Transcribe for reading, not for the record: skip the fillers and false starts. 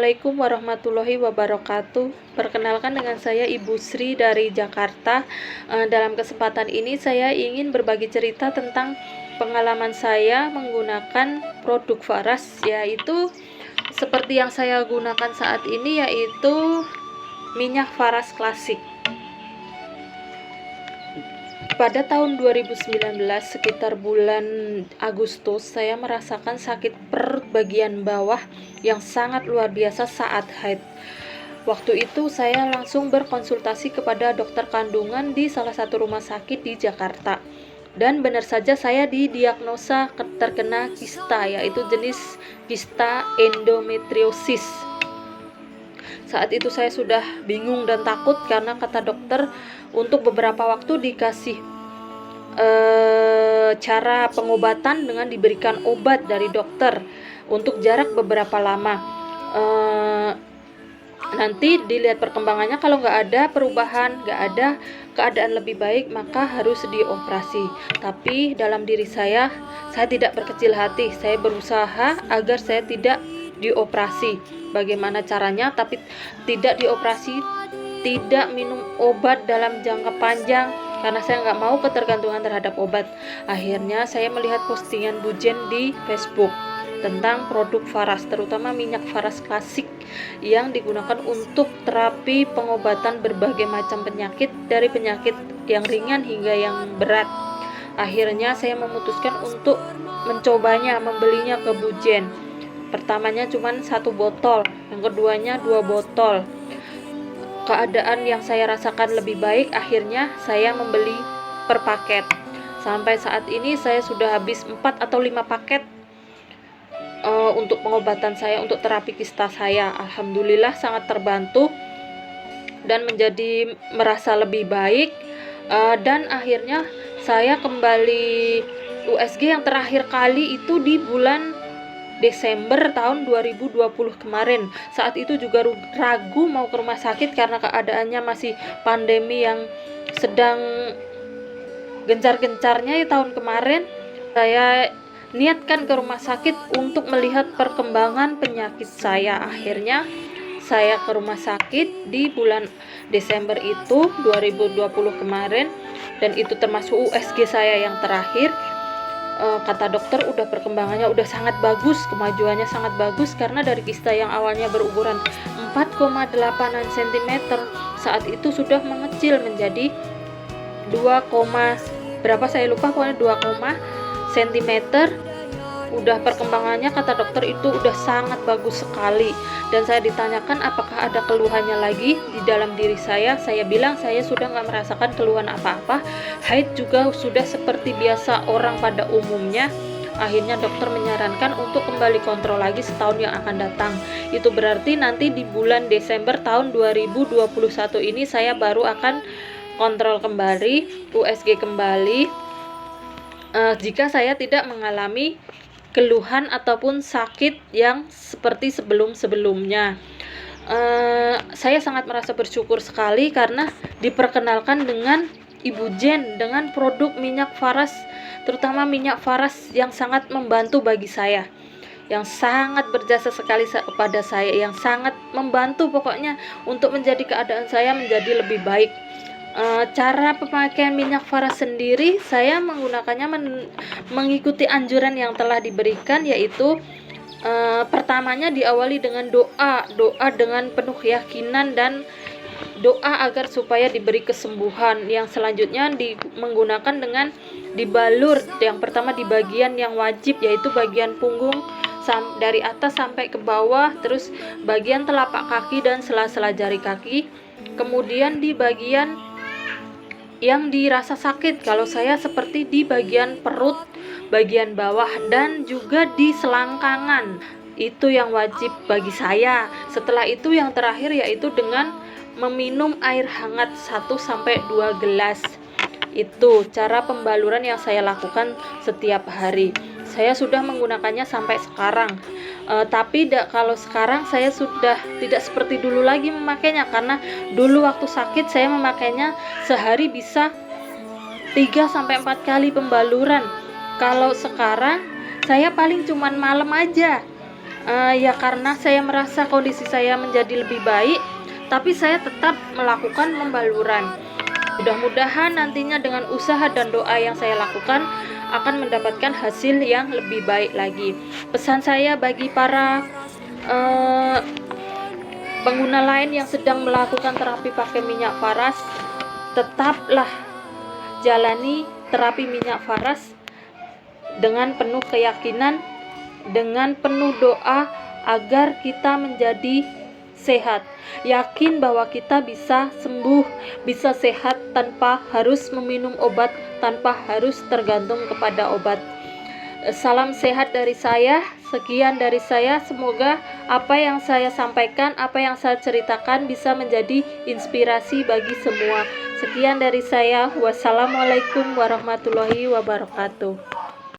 Assalamualaikum warahmatullahi wabarakatuh. Perkenalkan dengan saya Ibu Sri dari Jakarta. Dalam kesempatan ini saya ingin berbagi cerita tentang pengalaman saya menggunakan produk Faras, yaitu seperti yang saya gunakan saat ini, yaitu minyak Faras klasik. Pada tahun 2019 sekitar bulan Agustus, saya merasakan sakit perut bagian bawah yang sangat luar biasa saat haid. Waktu itu saya langsung berkonsultasi kepada dokter kandungan di salah satu rumah sakit di Jakarta. Dan benar saja saya didiagnosa terkena kista, yaitu jenis kista endometriosis. Saat itu saya sudah bingung dan takut karena kata dokter untuk beberapa waktu dikasih cara pengobatan dengan diberikan obat dari dokter untuk jarak beberapa lama. Nanti dilihat perkembangannya, kalau nggak ada perubahan, nggak ada keadaan lebih baik, maka harus dioperasi. Tapi dalam diri saya tidak berkecil hati. Saya berusaha agar saya tidak dioperasi. Bagaimana caranya? Tapi tidak dioperasi, tidak minum obat dalam jangka panjang, karena saya nggak mau ketergantungan terhadap obat. Akhirnya saya melihat postingan Bu Jen di Facebook tentang produk Faras, terutama minyak Faras klasik yang digunakan untuk terapi pengobatan berbagai macam penyakit, dari penyakit yang ringan hingga yang berat. Akhirnya saya memutuskan untuk mencobanya, membelinya ke Bu Jen. Pertamanya cuma 1 botol, yang keduanya 2 botol. Keadaan yang saya rasakan lebih baik, akhirnya saya membeli per paket. Sampai saat ini saya sudah habis 4 atau 5 paket untuk pengobatan saya, untuk terapi kista saya. Alhamdulillah sangat terbantu dan menjadi merasa lebih baik. Dan akhirnya saya kembali USG yang terakhir kali itu di bulan Desember tahun 2020 kemarin. Saat itu juga ragu mau ke rumah sakit karena keadaannya masih pandemi yang sedang gencar-gencarnya tahun kemarin. Saya niatkan ke rumah sakit untuk melihat perkembangan penyakit saya. Akhirnya saya ke rumah sakit di bulan Desember itu 2020 kemarin, dan itu termasuk USG saya yang terakhir. Kata dokter udah perkembangannya udah sangat bagus, kemajuannya sangat bagus, karena dari kista yang awalnya berukuran 4,8 cm saat itu sudah mengecil menjadi 2, berapa saya lupa, pokoknya 2 cm. Udah perkembangannya kata dokter itu udah sangat bagus sekali. Dan saya ditanyakan apakah ada keluhannya lagi di dalam diri saya bilang saya sudah nggak merasakan keluhan apa-apa. Haid juga sudah seperti biasa orang pada umumnya. Akhirnya dokter menyarankan untuk kembali kontrol lagi setahun yang akan datang. Itu berarti nanti di bulan Desember tahun 2021 ini saya baru akan kontrol kembali, USG kembali, jika saya tidak mengalami keluhan ataupun sakit yang seperti sebelum-sebelumnya. Saya sangat merasa bersyukur sekali karena diperkenalkan dengan Ibu Jen dengan produk minyak Faras, terutama minyak Faras yang sangat membantu bagi saya, yang sangat berjasa sekali kepada saya, yang sangat membantu pokoknya untuk menjadi keadaan saya menjadi lebih baik. Cara pemakaian minyak Faras sendiri, saya menggunakannya mengikuti anjuran yang telah diberikan, yaitu pertamanya diawali dengan doa dengan penuh keyakinan dan doa agar supaya diberi kesembuhan. Yang selanjutnya menggunakan dengan dibalur. Yang pertama di bagian yang wajib, yaitu bagian punggung dari atas sampai ke bawah, terus bagian telapak kaki dan sela-sela jari kaki. Kemudian di bagian yang dirasa sakit, kalau saya seperti di bagian perut bagian bawah dan juga di selangkangan, itu yang wajib bagi saya. Setelah itu yang terakhir yaitu dengan meminum air hangat 1-2 gelas. Itu cara pembaluran yang saya lakukan setiap hari. Saya sudah menggunakannya sampai sekarang. Tapi kalau sekarang saya sudah tidak seperti dulu lagi memakainya, karena dulu waktu sakit saya memakainya sehari bisa 3-4 kali pembaluran. Kalau sekarang saya paling cuman malam aja. Ya karena saya merasa kondisi saya menjadi lebih baik, tapi saya tetap melakukan pembaluran. Mudah-mudahan nantinya dengan usaha dan doa yang saya lakukan akan mendapatkan hasil yang lebih baik lagi. Pesan saya bagi para pengguna lain yang sedang melakukan terapi pakai minyak faras, tetaplah jalani terapi minyak faras dengan penuh keyakinan, dengan penuh doa agar kita menjadi sehat. Yakin bahwa kita bisa sembuh, bisa sehat tanpa harus meminum obat, tanpa harus tergantung kepada obat. Salam sehat dari saya. Sekian dari saya. Semoga apa yang saya sampaikan, apa yang saya ceritakan bisa menjadi inspirasi bagi semua. Sekian dari saya. Wassalamualaikum warahmatullahi wabarakatuh.